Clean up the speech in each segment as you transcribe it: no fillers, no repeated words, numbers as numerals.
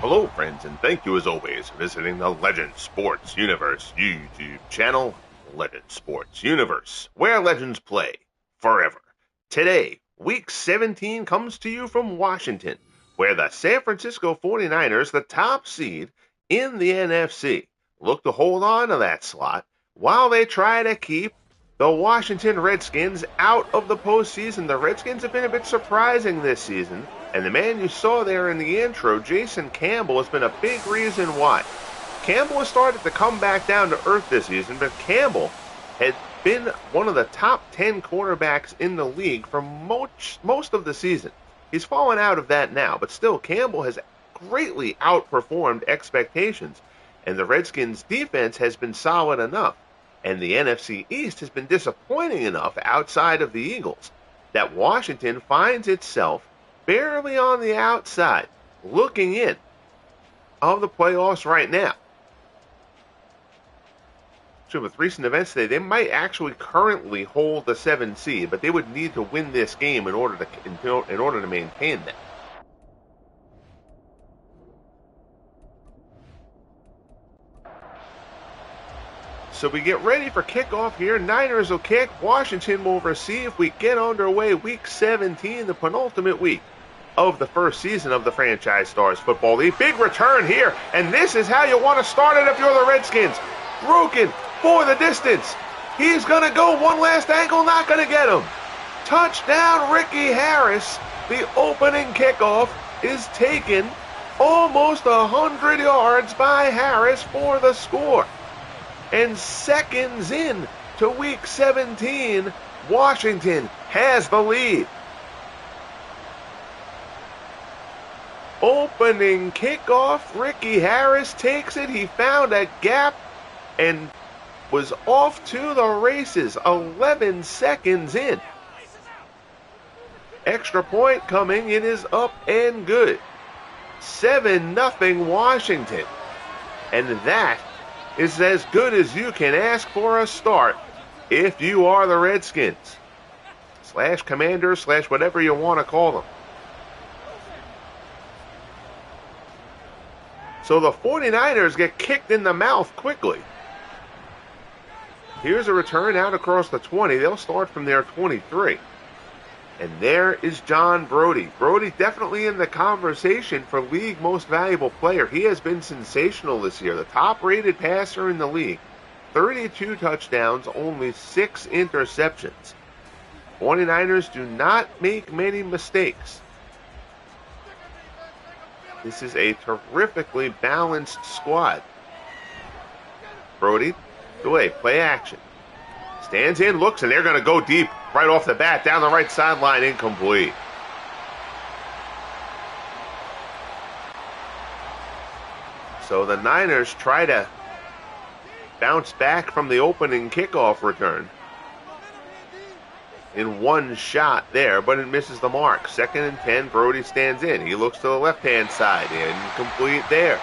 Hello, friends, and thank you as always for visiting the Legend Sports Universe YouTube channel, Legend Sports Universe, where legends play forever. Today, Week 17 comes to you from Washington, where the San Francisco 49ers, the top seed in the NFC, look to hold on to that slot while they try to keep the Washington Redskins out of the postseason. The Redskins have been a bit surprising this season, and the man you saw there in the intro, Jason Campbell, has been a big reason why. Campbell has started to come back down to earth this season, but Campbell had been one of the top 10 quarterbacks in the league for most of the season. He's fallen out of that now, but still, Campbell has greatly outperformed expectations, and the Redskins' defense has been solid enough, and the NFC East has been disappointing enough outside of the Eagles that Washington finds itself barely on the outside, looking in of the playoffs right now. So with recent events today, they might actually currently hold the 7 seed, but they would need to win this game in order to maintain that. So we get ready for kickoff here. Niners will kick. Washington will receive. We get underway Week 17, the penultimate week of the first season of the Franchise Stars Football League. Big return here, and this is how you want to start it if you're the Redskins. Broken for the distance. He's going to go one last angle, not going to get him. Touchdown, Ricky Harris. The opening kickoff is taken almost 100 yards by Harris for the score. And seconds in to Week 17, Washington has the lead. Opening kickoff, Ricky Harris takes it. He found a gap and was off to the races 11 seconds in. Extra point coming. It is up and good. 7-0 Washington. And that is as good as you can ask for a start if you are the Redskins. / Commanders / whatever you want to call them. So the 49ers get kicked in the mouth quickly. Here's a return out across the 20. They'll start from their 23. And there is John Brodie. Brodie definitely in the conversation for league most valuable player. He has been sensational this year. The top-rated passer in the league. 32 touchdowns, only 6 interceptions. 49ers do not make many mistakes. This is a terrifically balanced squad. Brodie, away, play action. Stands in, looks, and they're going to go deep right off the bat, down the right sideline, incomplete. So the Niners try to bounce back from the opening kickoff return in one shot there, but it misses the mark. 2nd and 10, Brodie stands in. He looks to the left-hand side, incomplete there.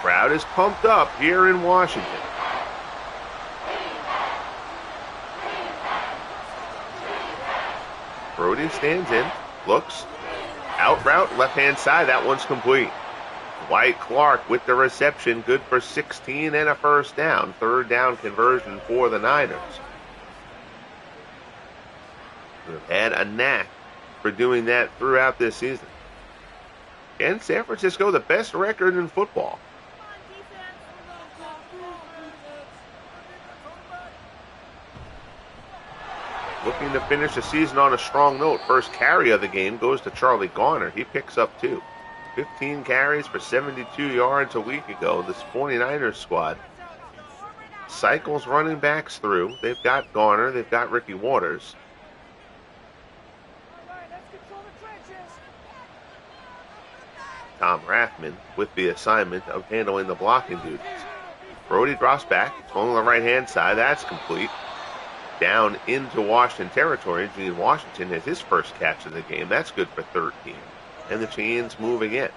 Crowd is pumped up here in Washington. Brodie stands in, looks, out route, left-hand side, that one's complete. Dwight Clark with the reception, good for 16 and a first down. 3rd down conversion for the Niners. They've had a knack for doing that throughout this season. And San Francisco, the best record in football. Looking to finish the season on a strong note. First carry of the game goes to Charlie Garner. He picks up 2. 15 carries for 72 yards a week ago. This 49ers squad cycles running backs through. They've got Garner. They've got Ricky Waters. Tom Rathman with the assignment of handling the blocking duties. Brodie drops back. It's on the right-hand side. That's complete. Down into Washington territory. Gene Washington has his first catch of the game. That's good for 13. And the chains move again.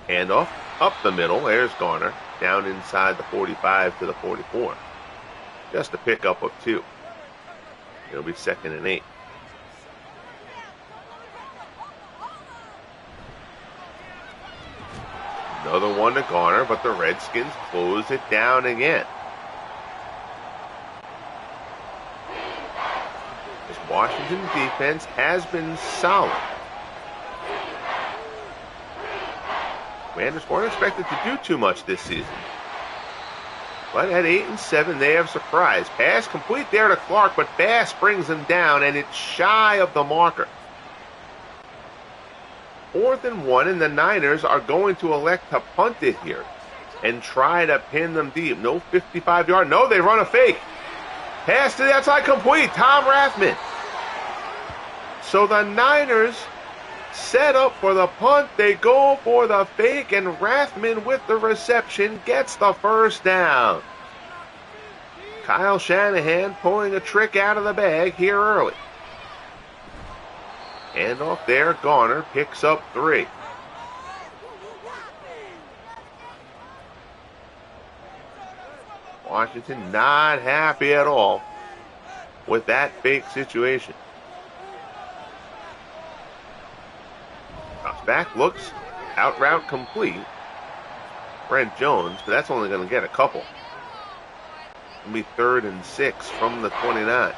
Handoff up the middle. There's Garner. Down inside the 45 to the 44. Just a pickup of 2. It'll be 2nd and 8. Another one to Garner, but the Redskins close it down again. This Washington defense has been solid. Commanders weren't expected to do too much this season. But at 8-7, they have surprised. Pass complete there to Clark, but Bass brings him down, and it's shy of the marker. 4th and 1, and the Niners are going to elect to punt it here and try to pin them deep. No 55-yard. No, they run a fake. Pass to the outside complete. Tom Rathman. So the Niners set up for the punt. They go for the fake, and Rathman with the reception gets the first down. Kyle Shanahan pulling a trick out of the bag here early. Handoff there. Garner picks up 3. Washington not happy at all with that fake situation. Drops back, looks, out route complete. Brent Jones, but that's only going to get a couple. It'll be 3rd and 6 from the 29.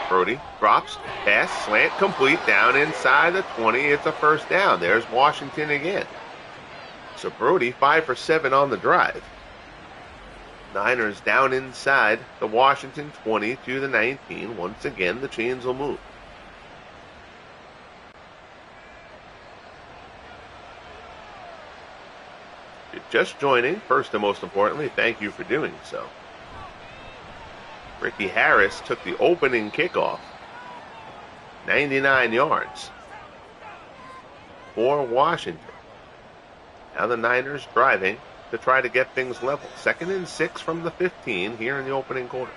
Brodie drops, pass, slant, complete, down inside the 20. It's a first down. There's Washington again. So Brodie 5 for 7 on the drive. Niners down inside the Washington 20 to the 19. Once again, the chains will move. If you're just joining, first and most importantly, thank you for doing so. Ricky Harris took the opening kickoff. 99 yards for Washington. Now the Niners driving to try to get things level. 2nd and 6 from the 15 here in the opening quarter.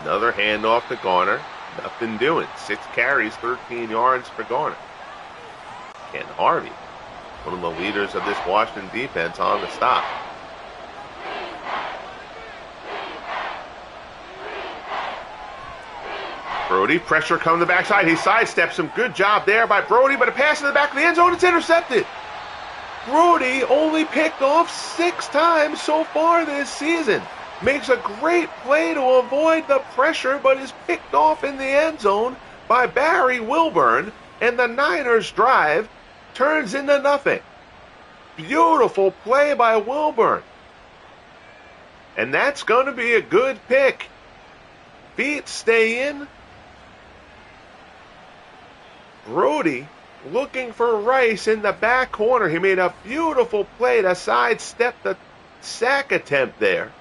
Another handoff to Garner. Nothing doing. 6 carries, 13 yards for Garner. Ken Harvey, one of the leaders of this Washington defense, on the stop. Brodie, pressure coming to the backside. He sidesteps him. Good job there by Brodie, but a pass in the back of the end zone. It's intercepted. Brodie only picked off 6 times so far this season. Makes a great play to avoid the pressure, but is picked off in the end zone by Barry Wilburn, and the Niners drive turns into nothing. Beautiful play by Wilburn. And that's going to be a good pick. Feet stay in. Brodie looking for Rice in the back corner. He made a beautiful play to sidestep the sack attempt there.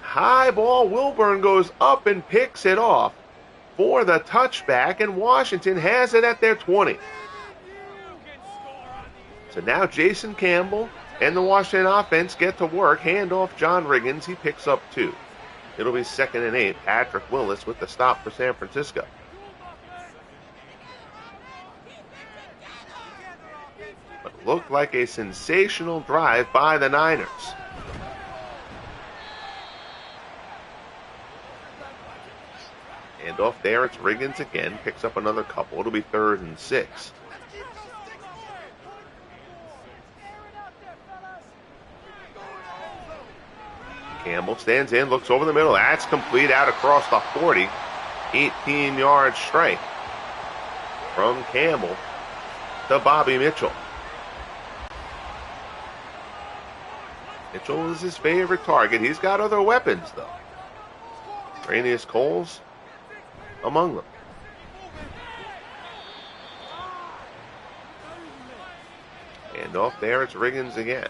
High ball. Wilburn goes up and picks it off for the touchback, and Washington has it at their 20. So now Jason Campbell and the Washington offense get to work. Handoff John Riggins. He picks up 2. It'll be 2nd and 8. Patrick Willis with the stop for San Francisco. But it looked like a sensational drive by the Niners. Handoff there. It's Riggins again. Picks up another couple. It'll be 3rd and 6. Campbell stands in, looks over the middle. That's complete out across the 40. 18-yard strike from Campbell to Bobby Mitchell. Mitchell is his favorite target. He's got other weapons, though. Ranius Coles among them. And off there, it's Riggins again.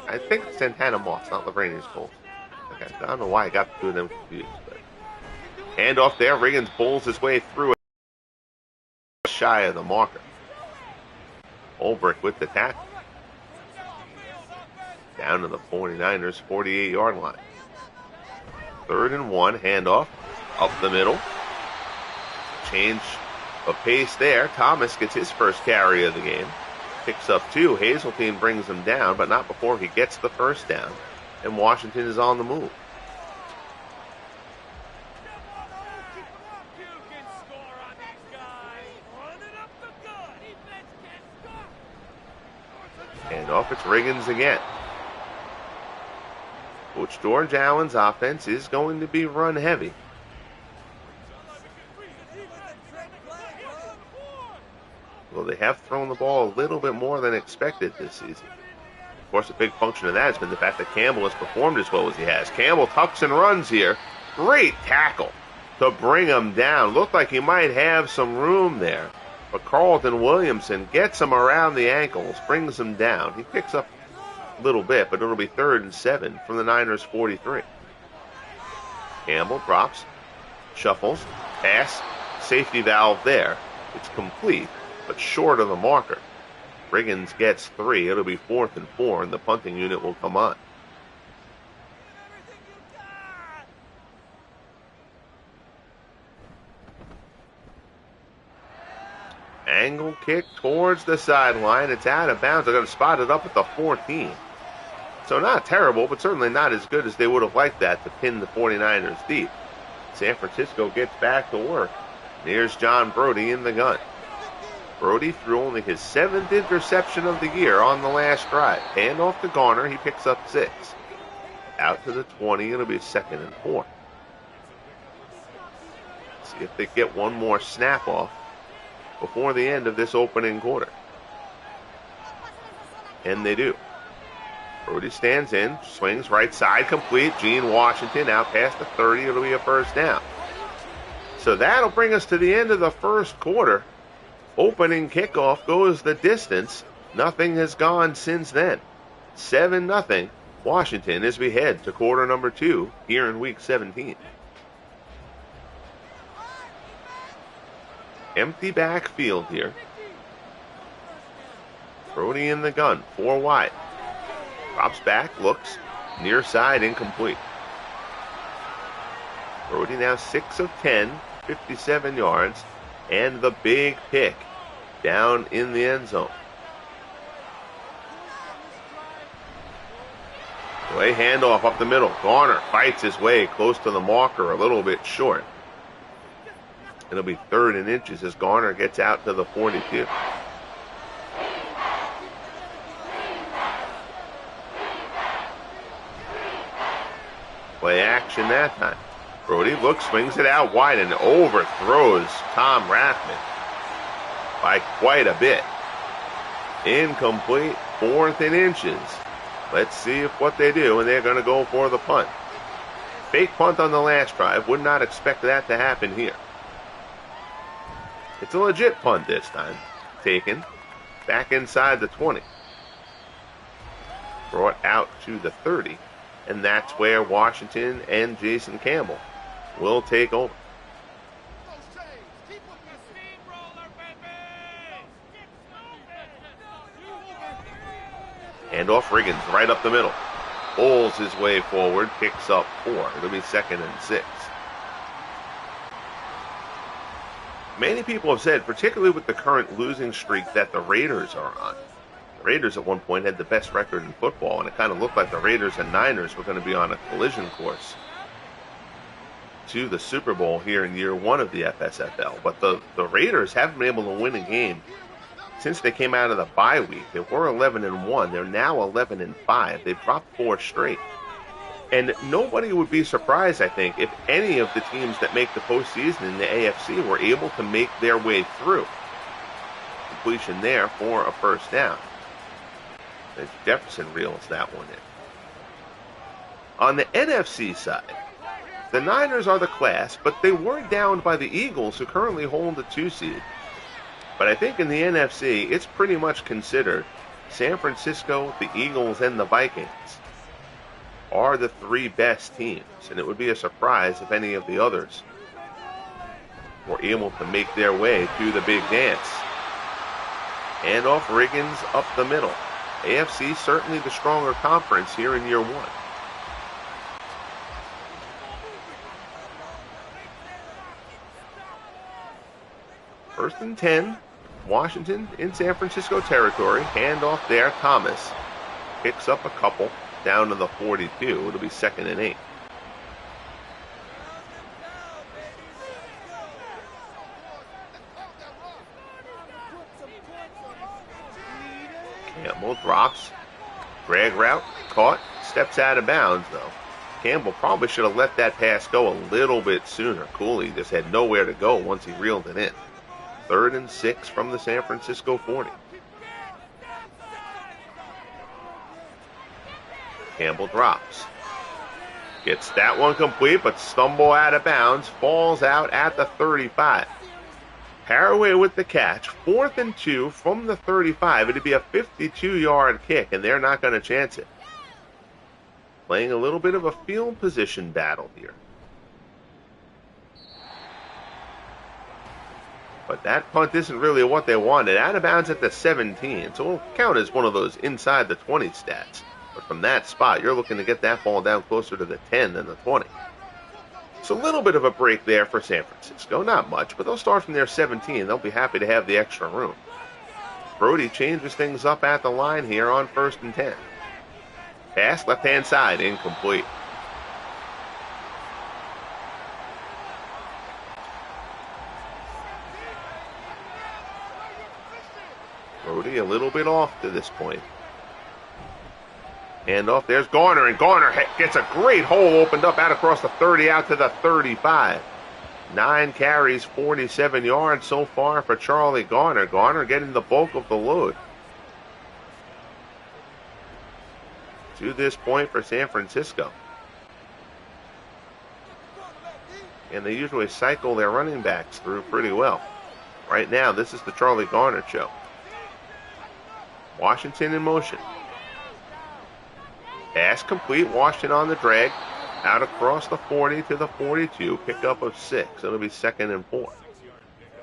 I think it's Santana Moss, not Lavranius Coles. Okay, I don't know why I got the two of them confused. But handoff there, Riggins pulls his way through it, shy of the marker. Ulbrich with the tackle. Down to the 49ers 48-yard line. 3rd and 1, handoff up the middle. Change of pace there. Thomas gets his first carry of the game. Picks up 2. Hazeltine brings him down, but not before he gets the first down. And Washington is on the move. Handoff, it's Riggins again. Coach George Allen's offense is going to be run heavy. Well, they have thrown the ball a little bit more than expected this season. Of course, a big function of that has been the fact that Campbell has performed as well as he has. Campbell tucks and runs here. Great tackle to bring him down. Looked like he might have some room there. But Carlton Williamson gets him around the ankles, brings him down. He picks up a little bit, but it'll be 3rd and 7 from the Niners' 43. Campbell drops, shuffles, pass, safety valve there. It's complete, but short of the marker. Riggins gets 3. It'll be 4th and 4, and the punting unit will come on. Angle kick towards the sideline. It's out of bounds. They're going to spot it up at the 14. So not terrible, but certainly not as good as they would have liked that to pin the 49ers deep. San Francisco gets back to work. Here's John Brodie in the gun. Brodie threw only his 7th interception of the year on the last drive. Hand off to Garner. He picks up 6. Out to the 20. It'll be 2nd and 4. See if they get one more snap off before the end of this opening quarter. And they do. Brodie stands in, swings right side, complete. Gene Washington out past the 30. It'll be a first down. So that'll bring us to the end of the first quarter. Opening kickoff goes the distance. Nothing has gone since then. 7-0 Washington as we head to quarter number 2 here in week 17. Empty backfield here. Brodie in the gun, 4 wide. Drops back, looks, near side, incomplete. Brodie now 6 of 10, 57 yards, and the big pick down in the end zone. Away handoff up the middle. Garner fights his way close to the marker, a little bit short. It'll be 3rd and inches as Garner gets out to the 42. Play action that time. Brodie looks, swings it out wide, and overthrows Tom Rathman by quite a bit. Incomplete, 4th and inches. Let's see if what they do, and they're going to go for the punt. Fake punt on the last drive. Would not expect that to happen here. It's a legit punt this time. Taken back inside the 20. Brought out to the 30. And that's where Washington and Jason Campbell will take over. Hand off Riggins right up the middle. Pulls his way forward, picks up 4. It'll be 2nd and 6. Many people have said, particularly with the current losing streak that the Raiders are on. The Raiders at one point had the best record in football, and it kind of looked like the Raiders and Niners were going to be on a collision course to the Super Bowl here in year 1 of the FSFL. But the Raiders haven't been able to win a game since they came out of the bye week. They were 11-1. They're now 11-5. They've dropped 4 straight. And nobody would be surprised, I think, if any of the teams that make the postseason in the AFC were able to make their way through. Completion there for a first down. As Jefferson reels that one in. On the NFC side, the Niners are the class, but they were downed by the Eagles, who currently hold the 2 seed. But I think in the NFC, it's pretty much considered San Francisco, the Eagles, and the Vikings are the 3 best teams. And it would be a surprise if any of the others were able to make their way to the big dance. Hand off Riggins up the middle. AFC certainly the stronger conference here in year 1. First and 10. Washington in San Francisco territory. Handoff there. Thomas picks up a couple down to the 42. It'll be 2nd and 8. Campbell drops. Drag route. Caught. Steps out of bounds, though. Campbell probably should have let that pass go a little bit sooner. Cooley just had nowhere to go once he reeled it in. 3rd and 6 from the San Francisco 40. Campbell drops. Gets that one complete, but stumble out of bounds. Falls out at the 35. Haraway with the catch. 4th and 2 from the 35. It'd be a 52-yard kick, and they're not going to chance it. Playing a little bit of a field position battle here. But that punt isn't really what they wanted. Out of bounds at the 17, so it'll count as one of those inside the 20 stats. But from that spot, you're looking to get that ball down closer to the 10 than the 20. So a little bit of a break there for San Francisco. Not much, but they'll start from their 17. They'll be happy to have the extra room. Brodie changes things up at the line here on 1st and 10. Pass, left-hand side, incomplete. Brodie a little bit off to this point. Handoff, there's Garner, and Garner gets a great hole opened up out across the 30 out to the 35. 9 carries, 47 yards so far for Charlie Garner. Garner getting the bulk of the load. To this point for San Francisco. And they usually cycle their running backs through pretty well. Right now, this is the Charlie Garner show. Washington in motion. Pass complete. Washington on the drag. Out across the 40 to the 42. Pickup of 6. It'll be 2nd and 4.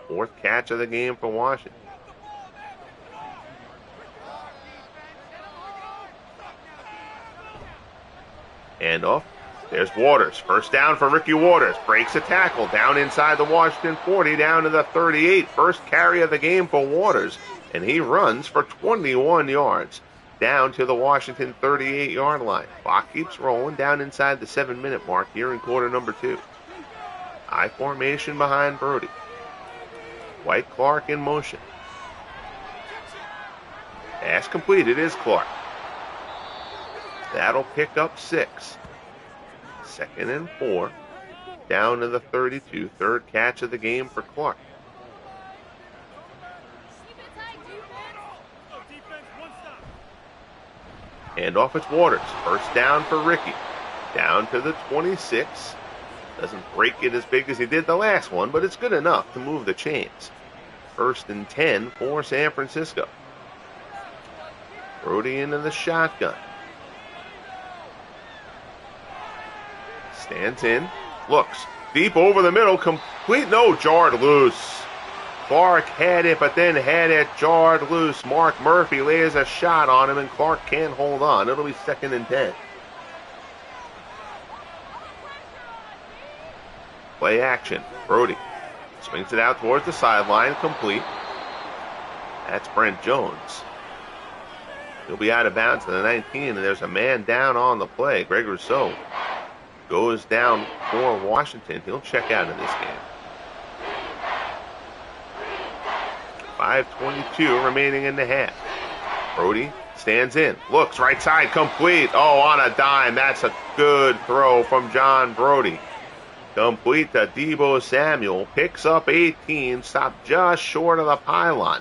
4th catch of the game for Washington. Handoff. There's Waters. First down for Ricky Waters. Breaks a tackle. Down inside the Washington 40. Down to the 38. First carry of the game for Waters. And he runs for 21 yards. Down to the Washington 38-yard line. Clock keeps rolling down inside the 7-minute mark here in quarter number 2. I formation behind Brodie. Dwight Clark in motion. Pass complete. It is Clark. That'll pick up 6. 2nd and 4. Down to the 32. 3rd catch of the game for Clark. Handoff, it's Waters. First down for Ricky. Down to the 26. Doesn't break it as big as he did the last one, but it's good enough to move the chains. 1st and 10 for San Francisco. Brodie into the shotgun. Stands in. Looks. Deep over the middle. Complete. No, jarred loose. Clark had it, but then had it jarred loose. Mark Murphy lays a shot on him, and Clark can't hold on. It'll be 2nd and 10. Play action. Brodie swings it out towards the sideline. Complete. That's Brent Jones. He'll be out of bounds to the 19, and there's a man down on the play. Greg Rousseau goes down for Washington. He'll check out of this game. 5:22 remaining in the half. Brodie stands in. Looks right side. Complete. Oh, on a dime. That's a good throw from John Brodie. Complete to Deebo Samuel. Picks up 18. Stopped just short of the pylon.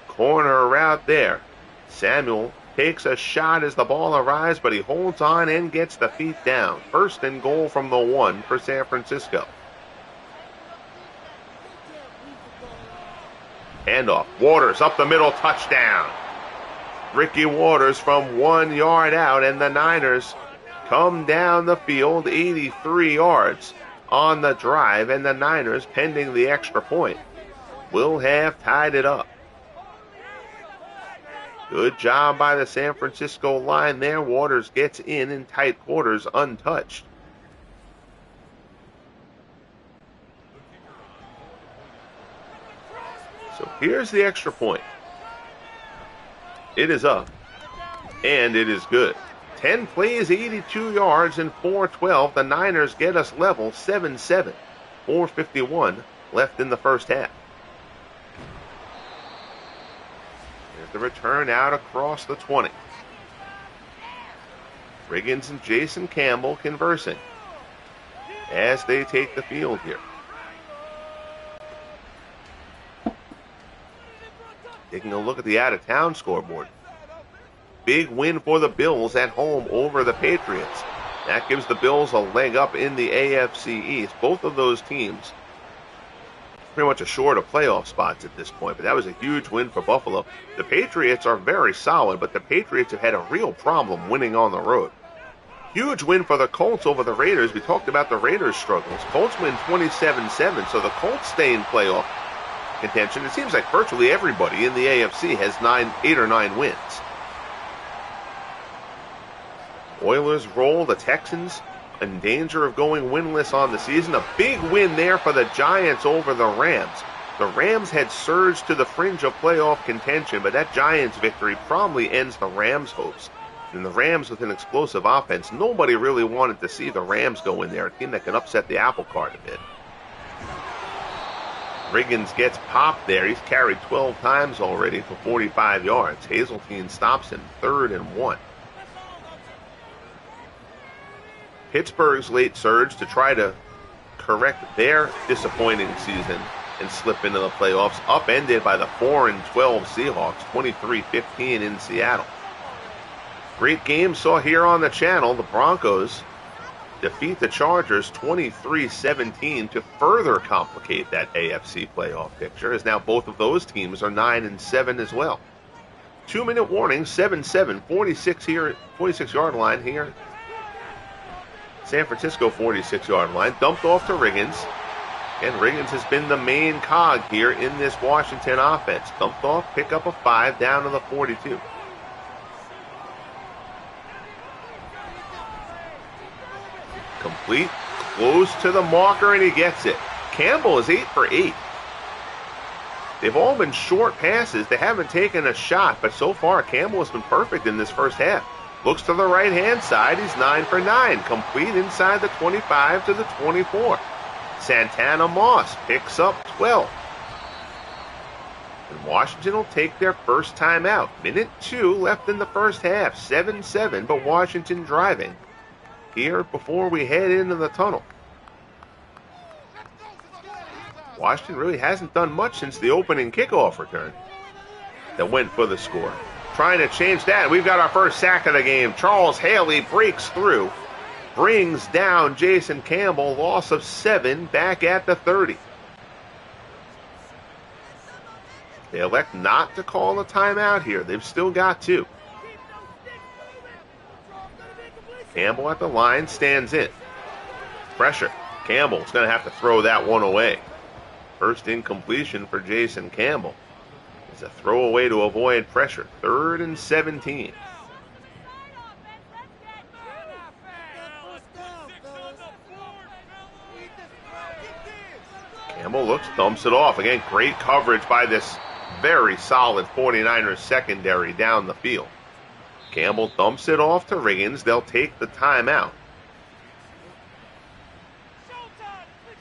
Corner route there. Samuel takes a shot as the ball arrives, but he holds on and gets the feet down. 1st and goal from the 1 for San Francisco. Handoff. Waters up the middle. Touchdown. Ricky Waters from 1 yard out, and the Niners come down the field 83 yards on the drive, and the Niners, pending the extra point, will have tied it up. Good job by the San Francisco line there. Waters gets in tight quarters untouched. Here's the extra point. It is up, and it is good. 10 plays, 82 yards, and 4-12. The Niners get us level, 7-7. 4:51 left in the first half. There's the return out across the 20. Riggins and Jason Campbell conversing as they take the field here. Taking a look at the out-of-town scoreboard. Big win for the Bills at home over the Patriots. That gives the Bills a leg up in the AFC East. Both of those teams pretty much assured of playoff spots at this point, but that was a huge win for Buffalo. The Patriots are very solid, but the Patriots have had a real problem winning on the road. Huge win for the Colts over the Raiders. We talked about the Raiders' struggles. Colts win 27-7, so the Colts stay in playoff contention. It seems like virtually everybody in the AFC has 8 or 9 wins. Oilers roll. The Texans in danger of going winless on the season. A big win there for the Giants over the Rams. The Rams had surged to the fringe of playoff contention, but that Giants victory probably ends the Rams' hopes. And the Rams with an explosive offense, nobody really wanted to see the Rams go in there, a team that can upset the apple cart a bit. Riggins gets popped there. He's carried 12 times already for 45 yards. Hazeltine stops him, 3rd and 1. Pittsburgh's late surge to try to correct their disappointing season and slip into the playoffs, upended by the 4-12 Seahawks, 23-15 in Seattle. Great game saw here on the channel. The Broncos defeat the Chargers 23-17 to further complicate that AFC playoff picture, as now both of those teams are 9-7 as well. 2-minute warning, 7-7, 46-yard line here. San Francisco 46-yard line, dumped off to Riggins, and Riggins has been the main cog here in this Washington offense. Dumped off, pick up a 5 down to the 42. Complete, close to the marker, and he gets it. Campbell is 8 for 8. They've all been short passes. They haven't taken a shot, but so far Campbell has been perfect in this first half. Looks to the right-hand side. He's 9 for 9. Complete inside the 25 to the 24. Santana Moss picks up 12. And Washington will take their first timeout. Minute 2 left in the first half. 7-7, but Washington driving here before we head into the tunnel. Washington really hasn't done much since the opening kickoff return that went for the score. Trying to change that. We've got our first sack of the game. Charles Haley breaks through, brings down Jason Campbell, loss of 7, back at the 30. They elect not to call a timeout here. They've still got 2. Campbell at the line, stands in. Pressure. Campbell's going to have to throw that one away. First incompletion for Jason Campbell. It's a throwaway to avoid pressure. 3rd and 17. Campbell looks, dumps it off. Again, great coverage by this very solid 49ers secondary down the field. Campbell dumps it off to Riggins. They'll take the timeout.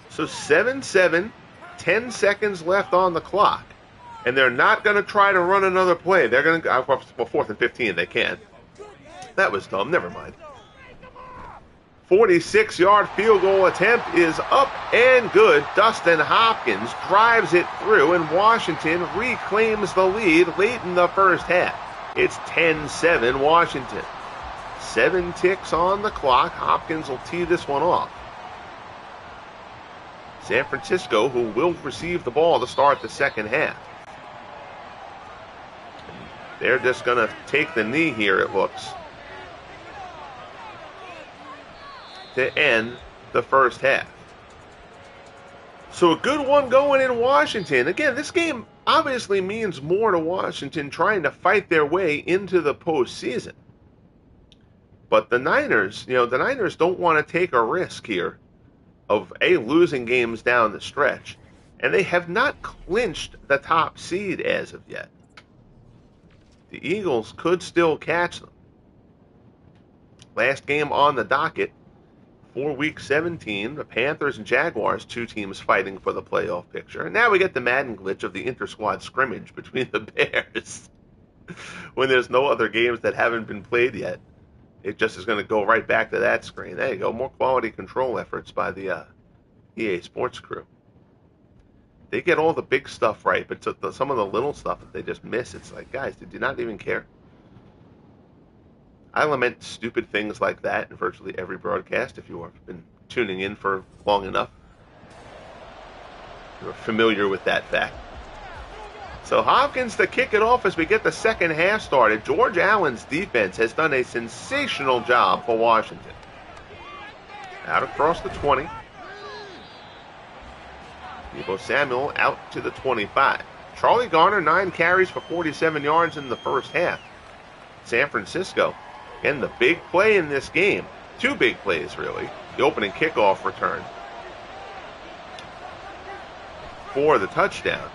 So 7-7, 10 seconds left on the clock. And they're not going to try to run another play. They're going to go, well, 4th and 15, they can. That was dumb, never mind. 46-yard field goal attempt is up and good. Dustin Hopkins drives it through, and Washington reclaims the lead late in the first half. It's 10-7 Washington. 7 ticks on the clock. Hopkins will tee this one off. San Francisco, who will receive the ball to start the second half. They're just going to take the knee here, it looks, to end the first half. So a good one going in Washington. Again, this game obviously means more to Washington trying to fight their way into the postseason. But the Niners don't want to take a risk here of losing games down the stretch, and they have not clinched the top seed as of yet. The Eagles could still catch them. Last game on the docket for Week 17, the Panthers and Jaguars, two teams fighting for the playoff picture. And now we get the Madden glitch of the inter-squad scrimmage between the Bears. When there's no other games that haven't been played yet, it just is going to go right back to that screen. There you go, more quality control efforts by the EA Sports crew. They get all the big stuff right, but some of the little stuff that they just miss, it's like, guys, did you not even care? I lament stupid things like that in virtually every broadcast. If you have been tuning in for long enough, you're familiar with that fact. So Hopkins to kick it off as we get the second half started. George Allen's defense has done a sensational job for Washington. Out across the 20. Deebo Samuel out to the 25. Charlie Garner, 9 carries for 47 yards in the first half. San Francisco, again, the big play in this game. Two big plays, really. The opening kickoff return for the touchdown.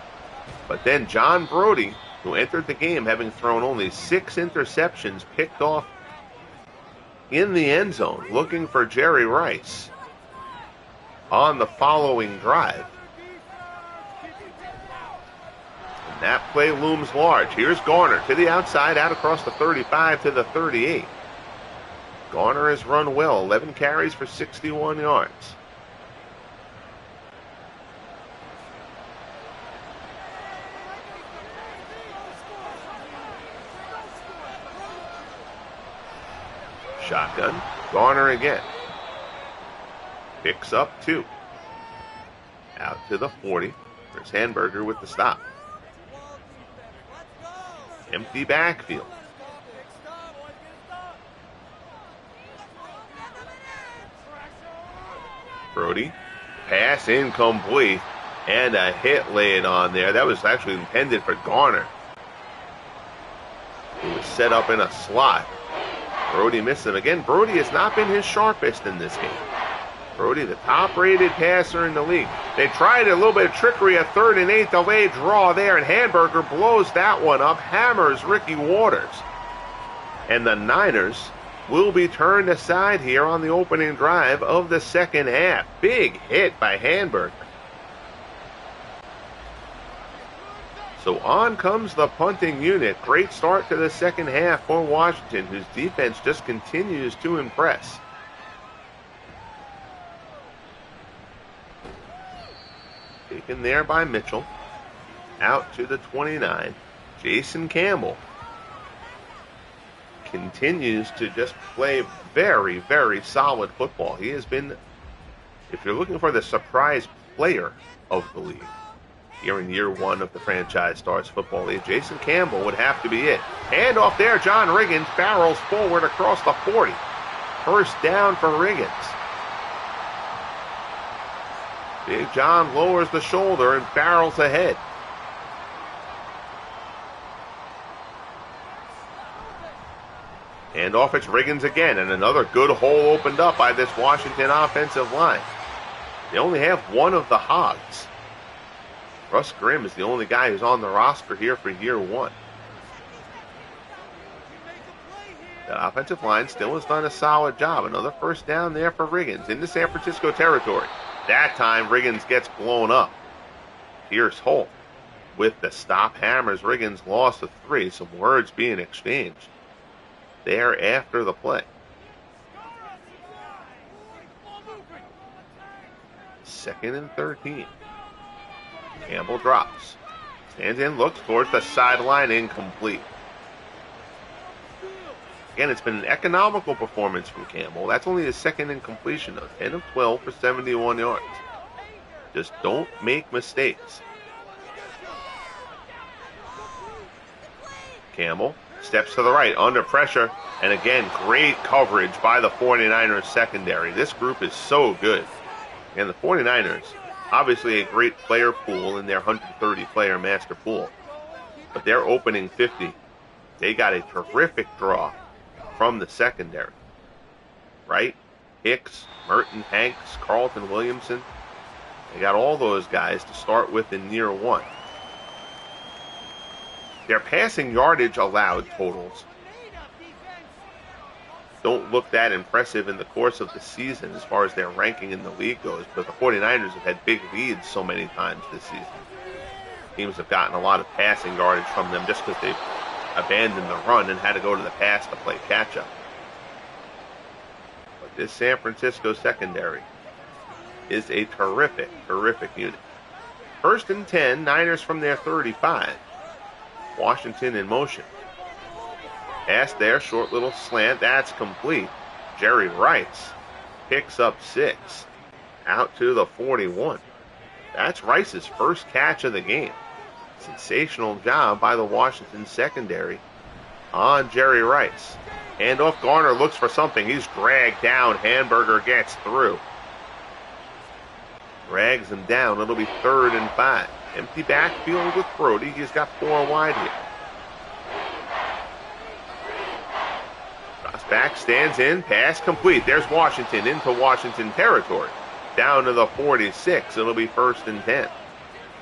But then John Brodie, who entered the game having thrown only 6 interceptions, picked off in the end zone, looking for Jerry Rice on the following drive. And that play looms large. Here's Garner to the outside, out across the 35 to the 38. Garner has run well, 11 carries for 61 yards. Shotgun. Garner again. Picks up 2. Out to the 40. There's Hanburger with the stop. Empty backfield. Brodie. Pass incomplete. And a hit laid on there. That was actually intended for Garner. It was set up in a slot. Brodie missed him again. Brodie has not been his sharpest in this game. Brodie, the top-rated passer in the league. They tried a little bit of trickery, a 3rd and 8 delayed draw there, and Hanburger blows that one up, hammers Ricky Waters. And the Niners will be turned aside here on the opening drive of the second half. Big hit by Hanburger. So on comes the punting unit. Great start to the second half for Washington, whose defense just continues to impress. Taken there by Mitchell. Out to the 29. Jason Campbell continues to just play very, very solid football. He has been, if you're looking for the surprise player of the league, here in year 1 of the franchise Stars Football League, Jason Campbell would have to be it. Hand off there, John Riggins barrels forward across the 40. First down for Riggins. Big John lowers the shoulder and barrels ahead. Hand off, it's Riggins again, and another good hole opened up by this Washington offensive line. They only have one of the Hogs. Russ Grimm is the only guy who's on the roster here for year 1. The offensive line still has done a solid job. Another first down there for Riggins into San Francisco territory. That time, Riggins gets blown up. Pierce Holt with the stop hammers. Riggins loss of 3. Some words being exchanged there after the play. Second and 13. Campbell drops. Stands in, looks towards the sideline, incomplete. Again, it's been an economical performance from Campbell. That's only his second incompletion, though. 10 of 12 for 71 yards. Just don't make mistakes. Campbell steps to the right, under pressure. And again, great coverage by the 49ers secondary. This group is so good. And the 49ers, obviously a great player pool in their 130-player master pool. But their opening 50, they got a terrific draw from the secondary. Wright, Hicks, Merton Hanks, Carlton, Williamson. They got all those guys to start with in year one. Their passing yardage allowed totals don't look that impressive in the course of the season as far as their ranking in the league goes, but the 49ers have had big leads so many times this season. Teams have gotten a lot of passing yardage from them just because they've abandoned the run and had to go to the pass to play catch-up. But this San Francisco secondary is a terrific, terrific unit. 1st and 10, Niners from their 35. Washington in motion. Pass there, short little slant, that's complete. Jerry Wright picks up 6. Out to the 41. That's Rice's first catch of the game. Sensational job by the Washington secondary on Jerry Rice. Handoff, Garner looks for something. He's dragged down. Hanburger gets through. Drags him down. It'll be 3rd and 5. Empty backfield with Brodie. He's got 4 wide here. Cross back, stands in, pass complete. There's Washington into Washington territory. Down to the 46. It'll be 1st and 10.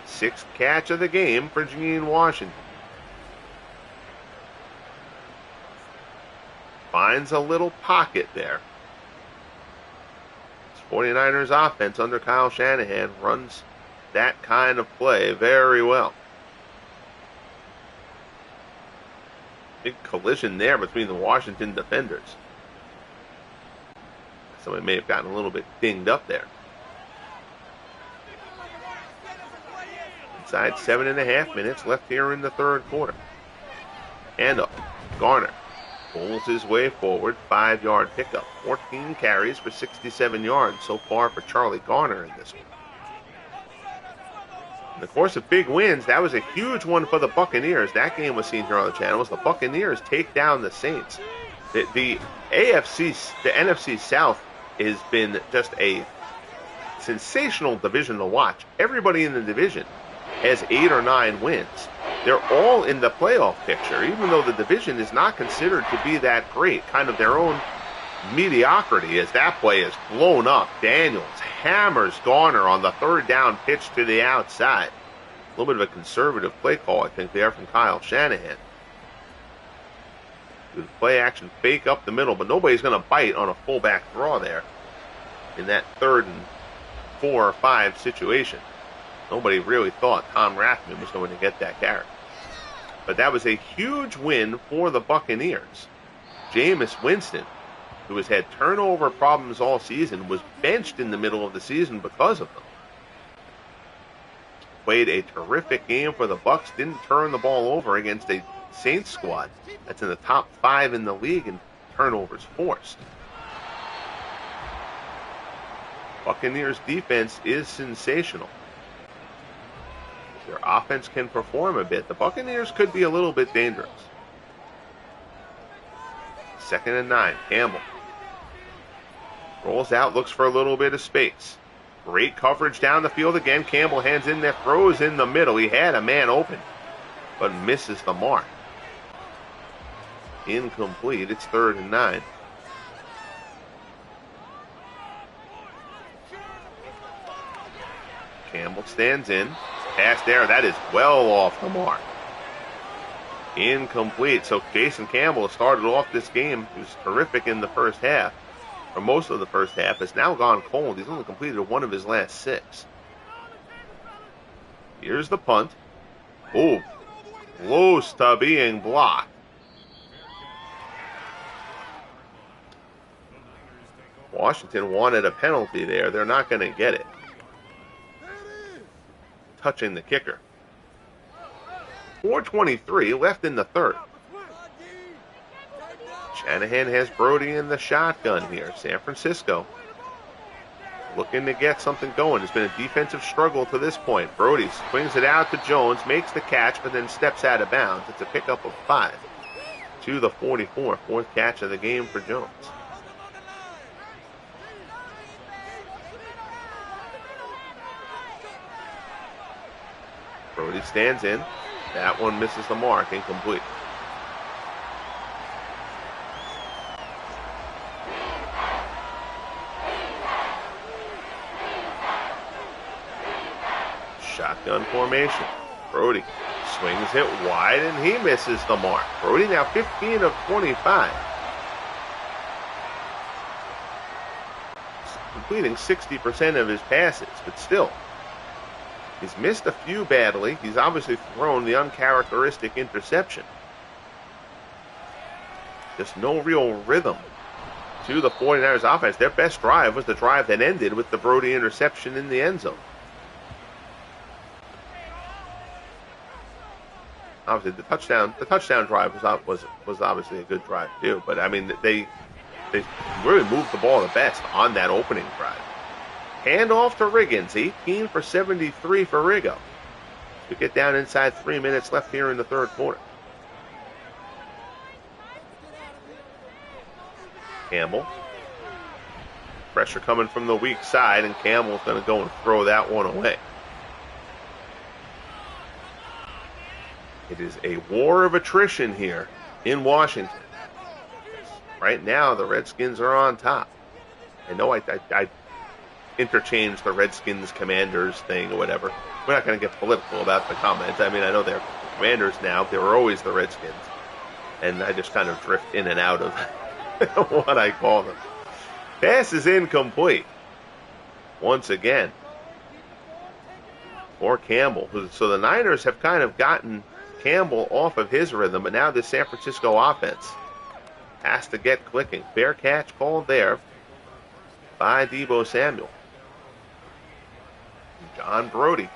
6th catch of the game for Gene Washington. Finds a little pocket there. 49ers offense under Kyle Shanahan runs that kind of play very well. Big collision there between the Washington defenders. Somebody may have gotten a little bit dinged up there. Inside 7.5 minutes left here in the 3rd quarter. And up. Garner pulls his way forward, 5-yard pickup. 14 carries for 67 yards so far for Charlie Garner in this one. In the course of big wins, that was a huge one for the Buccaneers. That game was seen here on the channel. The Buccaneers take down the Saints. The NFC South has been just a sensational division to watch. Everybody in the division has 8 or 9 wins. They're all in the playoff picture, even though the division is not considered to be that great. Kind of their own mediocrity as that play is blown up. Daniels hammers Garner on the 3rd down pitch to the outside. A little bit of a conservative play call, I think, there from Kyle Shanahan. Good play action fake up the middle, but nobody's going to bite on a fullback draw there in that 3rd and 4 or 5 situation. Nobody really thought Tom Rathman was going to get that carry. But that was a huge win for the Buccaneers. Jameis Winston, who has had turnover problems all season, was benched in the middle of the season because of them. Played a terrific game for the Bucs. Didn't turn the ball over against a Saints squad that's in the top 5 in the league in turnovers forced. Buccaneers defense is sensational. Their offense can perform a bit. The Buccaneers could be a little bit dangerous. 2nd and 9. Campbell rolls out, looks for a little bit of space. Great coverage down the field again. Campbell hands in there, throws in the middle. He had a man open, but misses the mark. Incomplete. It's 3rd and 9. Campbell stands in. Pass there. That is well off the mark. Incomplete. So Jason Campbell started off this game. He was terrific in the first half. For most of the first half. Has now gone cold. He's only completed 1 of his last 6. Here's the punt. Oh, close to being blocked. Washington wanted a penalty there. They're not going to get it. Touching the kicker. 4:23 left in the 3rd. Shanahan has Brodie in the shotgun here. San Francisco looking to get something going. It's been a defensive struggle to this point. Brodie swings it out to Jones, makes the catch, but then steps out of bounds. It's a pickup of 5 to the 44. 4th catch of the game for Jones. Brodie stands in. That one misses the mark. Incomplete. Shotgun formation. Brodie swings it wide, and he misses the mark. Brodie now 15 of 25. Completing 60% of his passes, but still, he's missed a few badly. He's obviously thrown the uncharacteristic interception. Just no real rhythm to the 49ers offense. Their best drive was the drive that ended with the Brodie interception in the end zone. Obviously, the touchdown drive was obviously a good drive too. But I mean, they really moved the ball the best on that opening drive. Handoff to Riggins, 18 for 73 for Riggo. We get down inside 3 minutes left here in the third quarter. Campbell. Pressure coming from the weak side, and Campbell's going to go and throw that one away. It is a war of attrition here in Washington. Right now, the Redskins are on top. I know I interchanged the Redskins Commanders thing or whatever. We're not going to get political about the comments. I mean, I know they're Commanders now. They were always the Redskins. And I just kind of drift in and out of what I call them. Pass is incomplete. Once again. For Campbell. So the Niners have kind of gotten Campbell off of his rhythm, but now the San Francisco offense has to get clicking. Fair catch called there by Deebo Samuel. John Brodie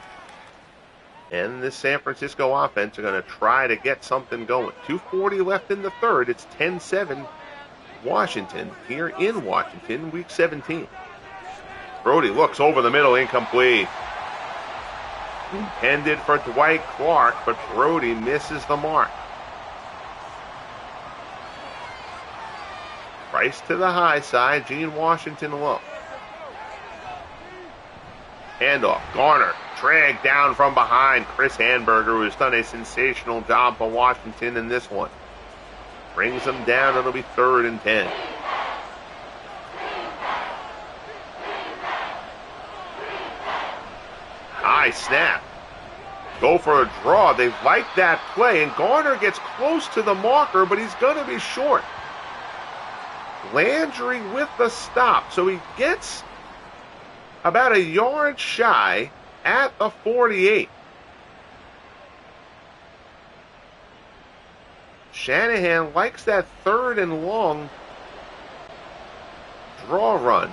and this San Francisco offense are going to try to get something going. 2:40 left in the third. It's 10-7 Washington here in Washington, week 17. Brodie looks over the middle, incomplete. Intended for Dwight Clark, but Brodie misses the mark. Price to the high side, Gene Washington low. Handoff, Garner, dragged down from behind. Chris Hanburger, who has done a sensational job for Washington in this one. Brings them down, it'll be 3rd and 10. High snap. Go for a draw. They like that play, and Garner gets close to the marker, but he's going to be short. Landry with the stop, so he gets about a yard shy at the 48. Shanahan likes that 3rd and long draw run.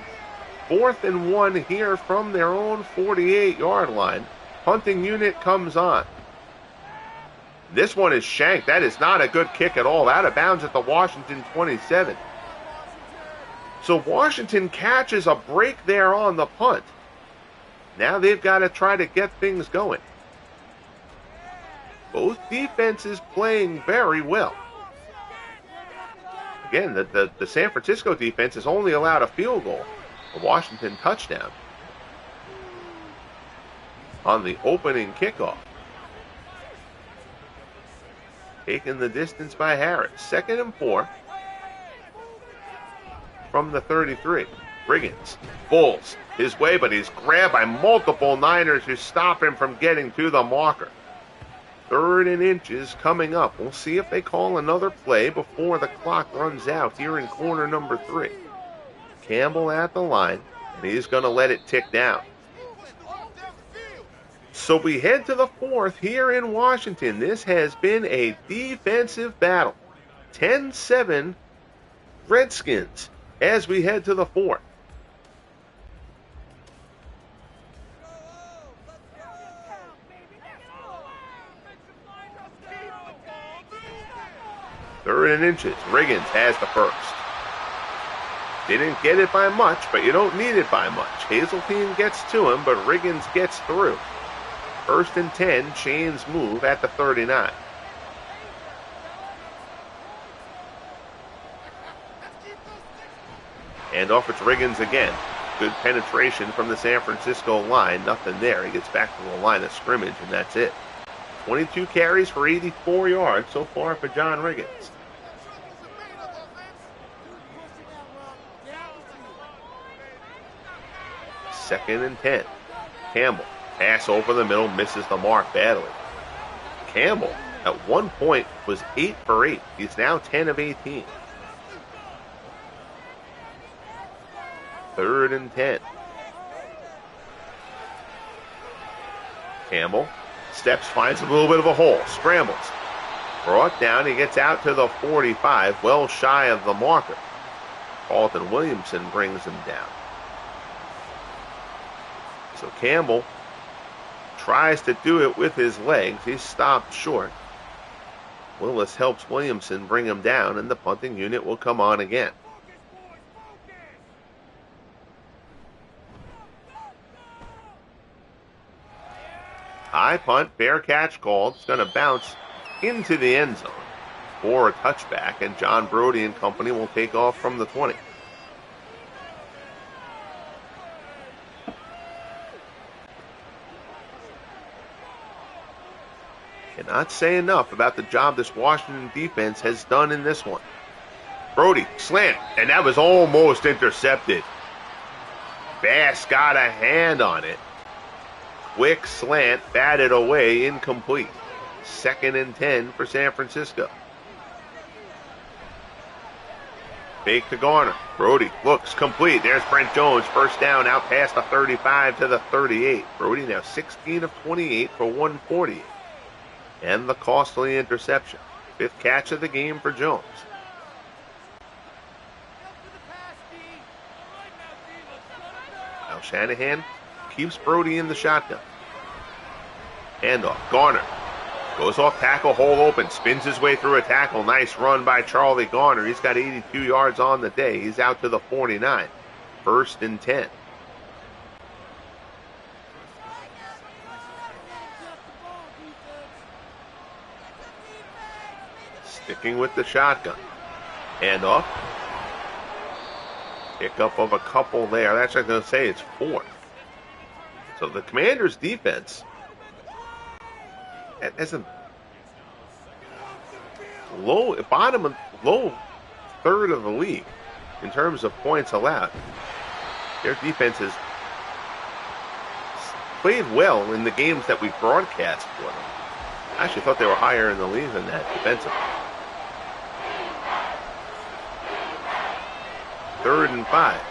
4th and 1 here from their own 48-yard line. Punting unit comes on. This one is shanked. That is not a good kick at all. Out of bounds at the Washington 27. So Washington catches a break there on the punt. Now they've got to try to get things going. Both defenses playing very well. Again, the San Francisco defense has only allowed a field goal. A Washington touchdown on the opening kickoff. Taking the distance by Harris. 2nd and 4 from the 33. Riggins pulls his way, but he's grabbed by multiple Niners who stop him from getting to the marker. 3rd and inches coming up. We'll see if they call another play before the clock runs out here in quarter number 3. Campbell at the line, and he's going to let it tick down. So we head to the 4th here in Washington. This has been a defensive battle. 10-7 Redskins as we head to the 4th. Third and inches. Riggins has the first. Didn't get it by much, but you don't need it by much. Hazeltine gets to him, but Riggins gets through. 1st and 10, chains move at the 39. And off it's Riggins again. Good penetration from the San Francisco line. Nothing there. He gets back to the line of scrimmage, and that's it. 22 carries for 84 yards so far for John Riggins. Second and 10. Campbell Pass over the middle, misses the mark badly. Campbell, at one point, was 8 for 8. He's now 10 of 18. 3rd and 10. Campbell steps, finds a little bit of a hole, scrambles. Brought down, he gets out to the 45, well shy of the marker. Carlton Williamson brings him down. So Campbell tries to do it with his legs. He's stopped short. Willis helps Williamson bring him down, and the punting unit will come on again. High punt, fair catch called. It's going to bounce into the end zone for a touchback, and John Brodie and company will take off from the 20. Cannot say enough about the job this Washington defense has done in this one. Brodie, slant, and that was almost intercepted. Bass got a hand on it. Quick slant, batted away, incomplete. 2nd and 10 for San Francisco. Fake to Garner. Brodie looks complete. There's Brent Jones, first down, out past the 35 to the 38. Brodie now 16 of 28 for 140. And the costly interception. 5th catch of the game for Jones. Now Shanahan keeps Brodie in the shotgun. Handoff. Garner goes off tackle, hole open, spins his way through a tackle. Nice run by Charlie Garner. He's got 82 yards on the day. He's out to the 49. 1st and 10. Sticking with the shotgun. Handoff. Pickup of a couple there. That's what I'm going to say. It's 4th. So the Commanders' defense has a low 3rd of the league in terms of points allowed. Their defense has played well in the games that we broadcast for them. I actually thought they were higher in the league than that defensively. 3rd and 5.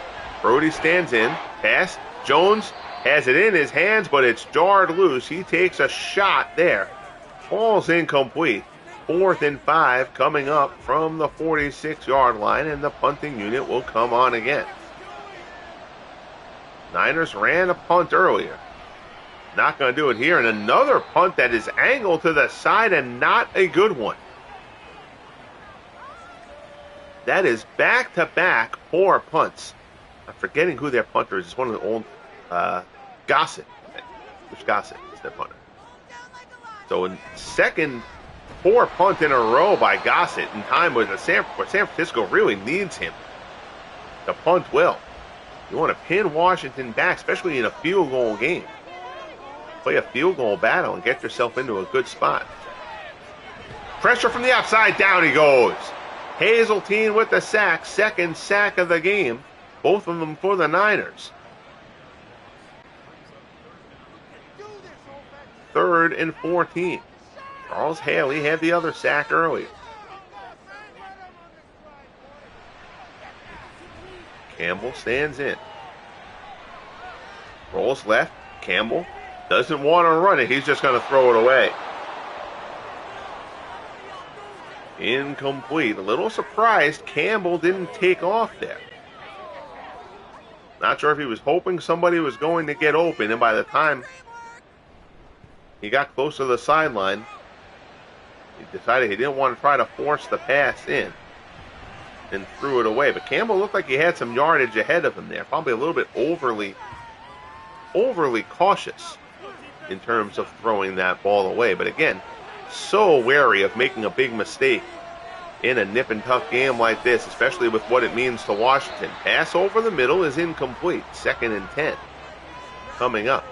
Brodie stands in. Pass. Jones has it in his hands, but it's jarred loose. He takes a shot there. Falls incomplete. 4th and 5 coming up from the 46-yard line, and the punting unit will come on again. Niners ran a punt earlier. Not going to do it here. And another punt that is angled to the side, and not a good one. That is back-to-back poor punts. I'm forgetting who their punter is. It's one of the old Gossett. Which Gossett is their punter. So in second poor punt in a row by Gossett in time where San Francisco really needs him to punt well. You want to pin Washington back, especially in a field goal game. Play a field goal battle and get yourself into a good spot. Pressure from the outside, down he goes. Hazeltine with the sack, 2nd sack of the game. Both of them for the Niners. 3rd and 14. Charles Haley had the other sack earlier. Campbell stands in. Rolls left. Campbell doesn't want to run it. He's just going to throw it away. Incomplete. A little surprised Campbell didn't take off there. Not sure if he was hoping somebody was going to get open, and by the time he got close to the sideline, he decided he didn't want to try to force the pass in and threw it away. But Campbell looked like he had some yardage ahead of him there. Probably a little bit overly cautious in terms of throwing that ball away. But again, so wary of making a big mistake in a nip-and-tuck game like this, especially with what it means to Washington. Pass over the middle is incomplete. 2nd and 10 coming up.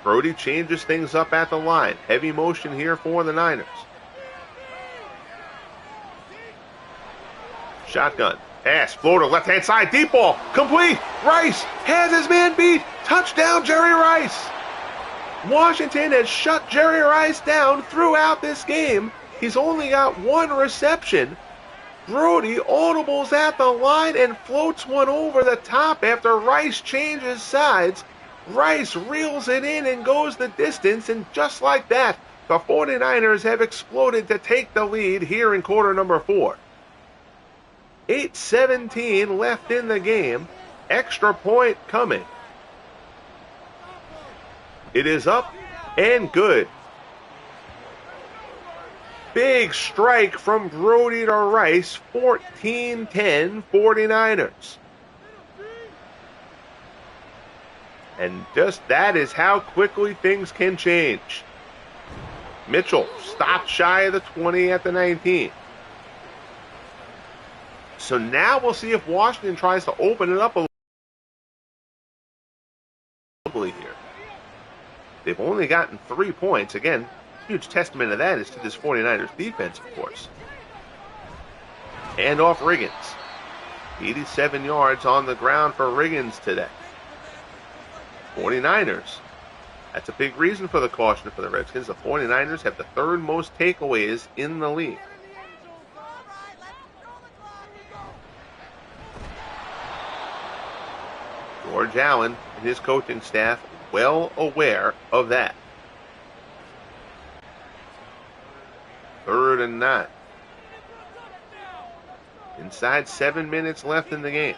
Brodie changes things up at the line. Heavy motion here for the Niners. Shotgun. Pass, floater, left-hand side, deep ball, complete. Rice has his man beat. Touchdown, Jerry Rice. Washington has shut Jerry Rice down throughout this game. He's only got one reception. Brodie audibles at the line and floats one over the top after Rice changes sides. Rice reels it in and goes the distance, and just like that, the 49ers have exploded to take the lead here in quarter number 4. 8:17 left in the game. Extra point coming. It is up and good. Big strike from Brodie to Rice. 14-10 49ers. And just that is how quickly things can change. Mitchell stopped shy of the 20 at the 19. So now we'll see if Washington tries to open it up a little here. They've only gotten 3 points. Again, huge testament to that is to this 49ers defense, of course. And off Riggins. 87 yards on the ground for Riggins today. 49ers. That's a big reason for the caution for the Redskins. The 49ers have the 3rd most takeaways in the league. George Allen and his coaching staff well aware of that. 3rd and 9. Inside 7 minutes left in the game.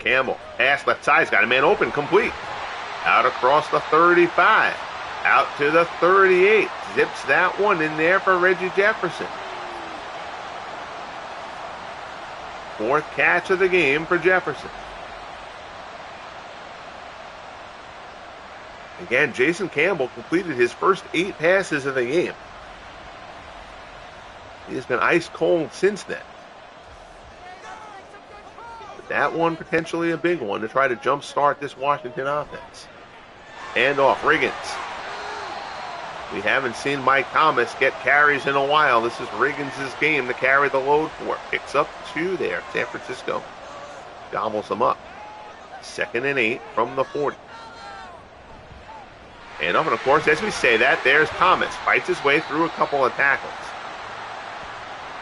Campbell, pass left side, he's got a man open, complete. Out across the 35, out to the 38. Zips that one in there for Reggie Jefferson. 4th catch of the game for Jefferson. Again, Jason Campbell completed his first 8 passes of the game. He has been ice cold since then. But that one potentially a big one to try to jumpstart this Washington offense. And off Riggins. We haven't seen Mike Thomas get carries in a while. This is Riggins' game to carry the load for. Picks up 2 there. San Francisco gobbles them up. 2nd and 8 from the 40. And of course, as we say that, there's Thomas. Fights his way through a couple of tackles.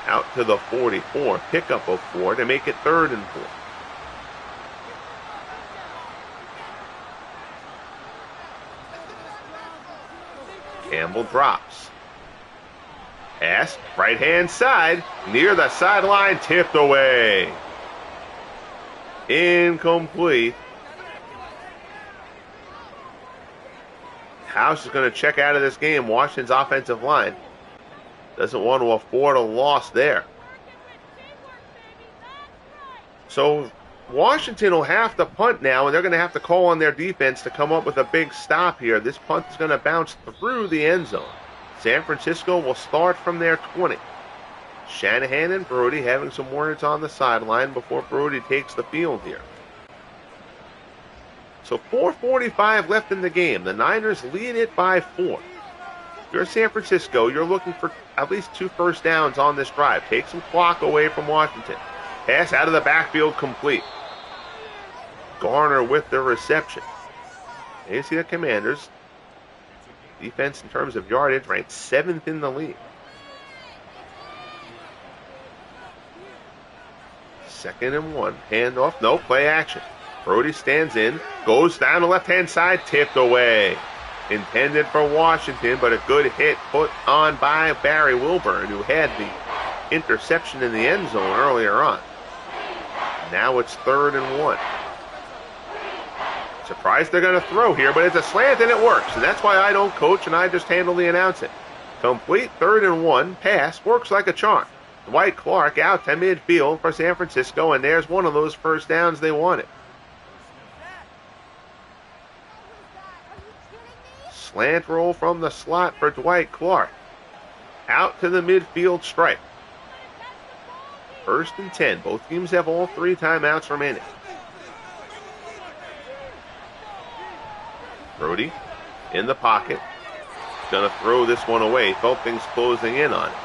Out to the 44. Pickup of 4 to make it 3rd and 4. Campbell drops. Pass, right-hand side, near the sideline, tipped away. Incomplete. House is going to check out of this game. Washington's offensive line doesn't want to afford a loss there. So Washington will have to punt now, and they're going to have to call on their defense to come up with a big stop here. This punt is going to bounce through the end zone. San Francisco will start from their 20. Shanahan and Brodie having some words on the sideline before Brodie takes the field here. So 4:45 left in the game. The Niners lead it by 4. If you're San Francisco, you're looking for at least 2 first downs on this drive. Take some clock away from Washington. Pass out of the backfield complete. Garner with the reception. And you see the Commanders. Defense in terms of yardage ranked 7th in the league. 2nd and 1. Handoff. No, play action. Brodie stands in. Goes down the left-hand side. Tipped away. Intended for Washington, but a good hit put on by Barry Wilburn, who had the interception in the end zone earlier on. Now it's 3rd and 1. Surprised they're going to throw here, but it's a slant and it works. And that's why I don't coach and I just handle the announcing. Complete 3rd and 1. Pass works like a charm. Dwight Clark out to midfield for San Francisco, and there's one of those first downs they wanted. Slant roll from the slot for Dwight Clark. Out to the midfield stripe. 1st and 10. Both teams have all 3 timeouts remaining. Brodie in the pocket. Going to throw this one away. Felt things closing in on it.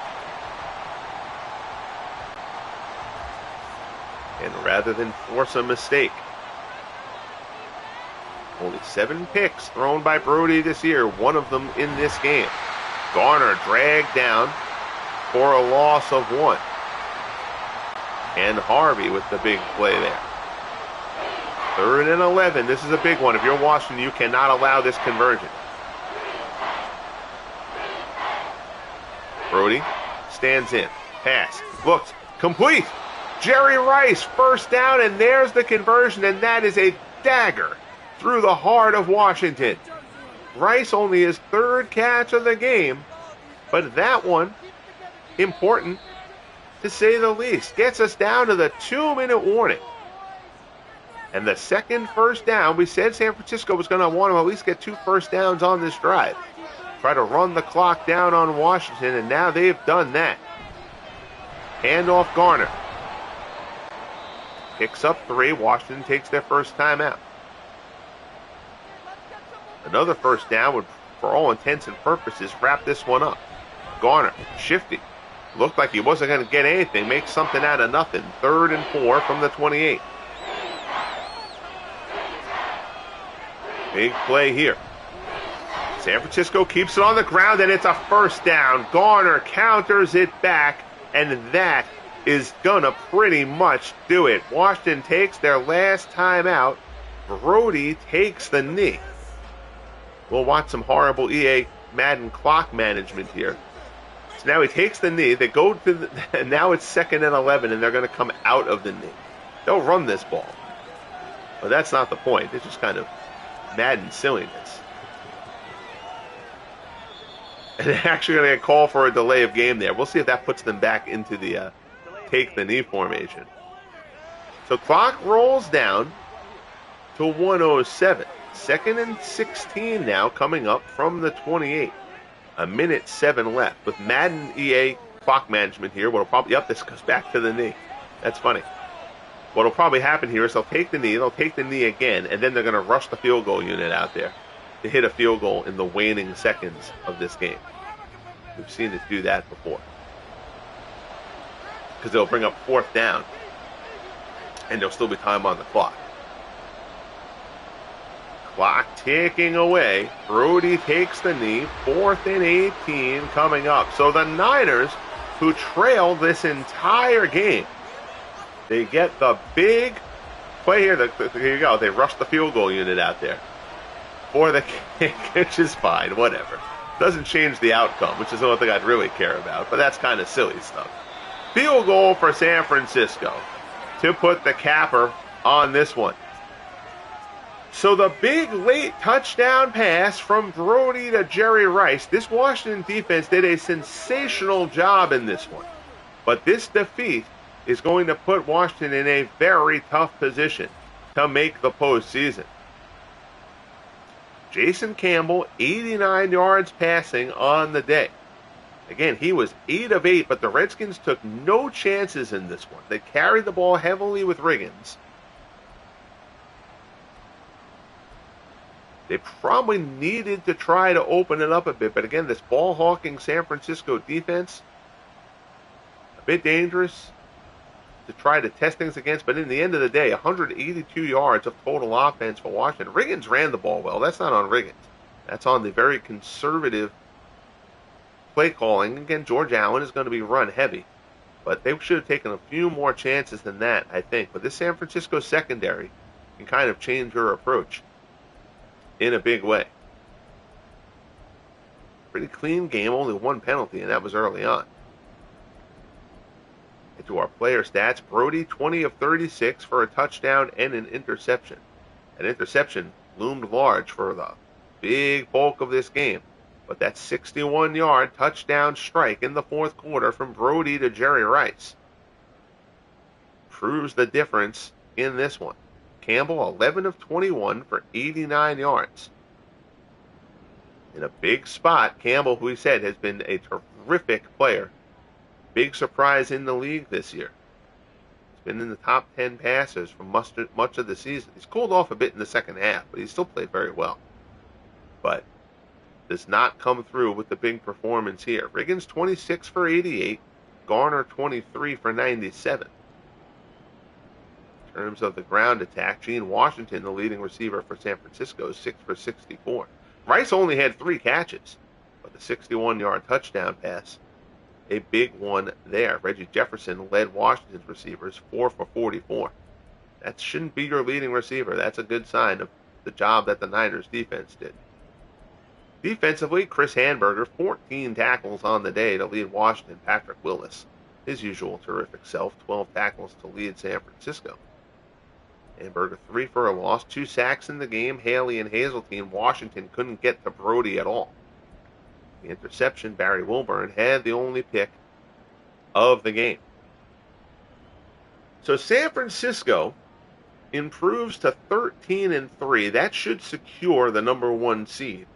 And rather than force a mistake, only 7 picks thrown by Brodie this year, one of them in this game. Garner dragged down for a loss of 1. And Harvey with the big play there. 3rd and 11. This is a big one. If you're Washington, you cannot allow this conversion. Brodie stands in. Pass. Looks. Complete. Jerry Rice, first down, and there's the conversion, and that is a dagger through the heart of Washington. Rice only his 3rd catch of the game, but that one, important to say the least. Gets us down to the 2-minute warning. And the second first down, we said San Francisco was going to want to at least get 2 first downs on this drive. Try to run the clock down on Washington, and now they've done that. Handoff Garner. Picks up 3. Washington takes their first timeout. Another first down would, for all intents and purposes, wrap this one up. Garner, shifty. Looked like he wasn't going to get anything. Makes something out of nothing. 3rd and 4 from the 28. Big play here. San Francisco keeps it on the ground, and it's a first down. Garner counters it back, and that is going to pretty much do it. Washington takes their last time out. Brodie takes the knee. We'll watch some horrible EA Madden clock management here. So now he takes the knee. They go to and now it's 2nd and 11, and they're going to come out of the knee. They'll run this ball. But that's not the point. It's just kind of Madden silliness. And they're actually going to get called for a delay of game there. We'll see if that puts them back into the take the knee formation. So clock rolls down to 1:07. 2nd and 16 now coming up from the 28. 1:07 left. With Madden EA clock management here, what'll probably, yep, this goes back to the knee. That's funny. What'll probably happen here is they'll take the knee again, and then they're going to rush the field goal unit out there to hit a field goal in the waning seconds of this game. We've seen it do that before. Because they'll bring up 4th down, and there'll still be time on the clock. Clock ticking away. Brodie takes the knee. 4th and 18 coming up. So the Niners, who trailed this entire game, they get the big play here. Here you go. They rush the field goal unit out there for the kick, which is fine. Whatever. Doesn't change the outcome, which is the only thing I'd really care about. But that's kind of silly stuff. Field goal for San Francisco to put the capper on this one. So the big late touchdown pass from Brodie to Jerry Rice. This Washington defense did a sensational job in this one. But this defeat is going to put Washington in a very tough position to make the postseason. Jason Campbell, 89 yards passing on the day. Again, he was 8 of 8, but the Redskins took no chances in this one. They carried the ball heavily with Riggins. They probably needed to try to open it up a bit, but again, this ball-hawking San Francisco defense, a bit dangerous to try to test things against, but in the end of the day, 182 yards of total offense for Washington. Riggins ran the ball well. That's not on Riggins. That's on the very conservative play calling. Again, George Allen is going to be run heavy, but they should have taken a few more chances than that, I think. But this San Francisco secondary can kind of change your approach in a big way. Pretty clean game, only 1 penalty, and that was early on. Get to our player stats. Brodie, 20 of 36 for a touchdown and an interception. An interception loomed large for the big bulk of this game. But that 61-yard touchdown strike in the 4th quarter from Brodie to Jerry Rice proves the difference in this one. Campbell, 11 of 21 for 89 yards. In a big spot, Campbell, who we said has been a terrific player. Big surprise in the league this year. He's been in the top 10 passers for much of the season. He's cooled off a bit in the second half, but he still played very well. But does not come through with the big performance here. Riggins, 26 for 88. Garner, 23 for 97. terms of the ground attack, Gene Washington, the leading receiver for San Francisco, 6 for 64. Rice only had 3 catches, but the 61-yard touchdown pass, a big one there. Reggie Jefferson led Washington's receivers, 4 for 44. That shouldn't be your leading receiver. That's a good sign of the job that the Niners defense did. Defensively, Chris Hanburger, 14 tackles on the day to lead Washington. Patrick Willis, his usual terrific self, 12 tackles to lead San Francisco. Hanburger, 3 for a loss, 2 sacks in the game. Haley and Hazeltine, Washington couldn't get to Brodie at all. The interception, Barry Wilburn had the only pick of the game. So San Francisco improves to 13-3. That should secure the number 1 seed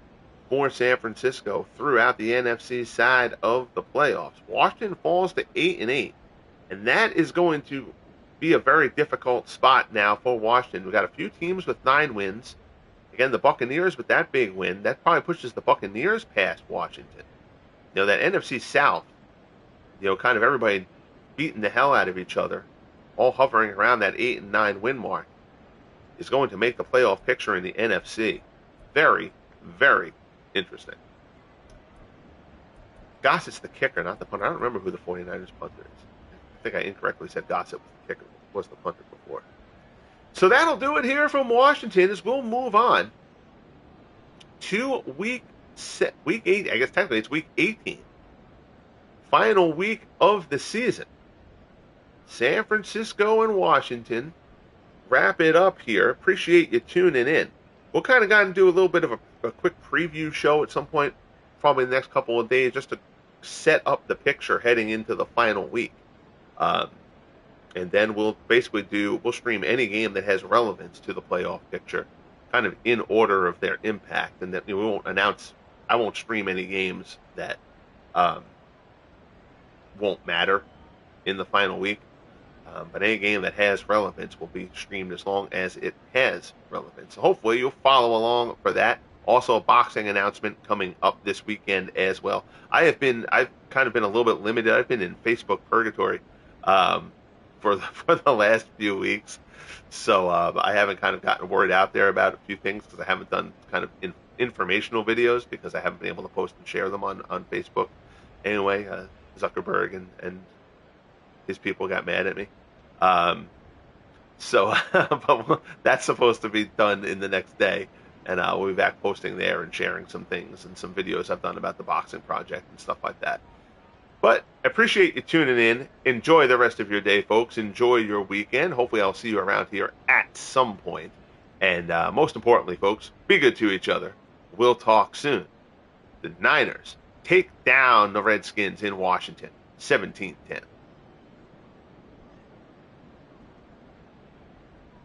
for San Francisco throughout the NFC side of the playoffs. Washington falls to 8-8, and that is going to be a very difficult spot now for Washington. We've got a few teams with 9 wins. Again, the Buccaneers with that big win, that probably pushes the Buccaneers past Washington. You know, that NFC South, you know, kind of everybody beating the hell out of each other, all hovering around that 8 and 9 win mark, is going to make the playoff picture in the NFC very, very interesting. Gossett's the kicker, not the punter. I don't remember who the 49ers punter is. I think I incorrectly said Gossett was the kicker, was the punter before. So that'll do it here from Washington as we'll move on to week 8. I guess technically it's week 18. Final week of the season. San Francisco and Washington wrap it up here. Appreciate you tuning in. We'll kind of got to do a little bit of a quick preview show at some point, probably the next couple of days, just to set up the picture heading into the final week. And then we'll stream any game that has relevance to the playoff picture, kind of in order of their impact. And that I won't stream any games that won't matter in the final week. But any game that has relevance will be streamed as long as it has relevance. So hopefully you'll follow along for that. Also, a boxing announcement coming up this weekend as well. I've kind of been a little bit limited. I've been in Facebook purgatory for the last few weeks, so I haven't kind of gotten word out there about a few things because I haven't done kind of informational videos because I haven't been able to post and share them on Facebook. Anyway, Zuckerberg and his people got mad at me. But that's supposed to be done in the next day, and we'll be back posting there and sharing some things and some videos I've done about the boxing project and stuff like that. But I appreciate you tuning in. Enjoy the rest of your day, folks. Enjoy your weekend. Hopefully I'll see you around here at some point. And most importantly, folks, be good to each other. We'll talk soon. The Niners take down the Redskins in Washington, 17-10.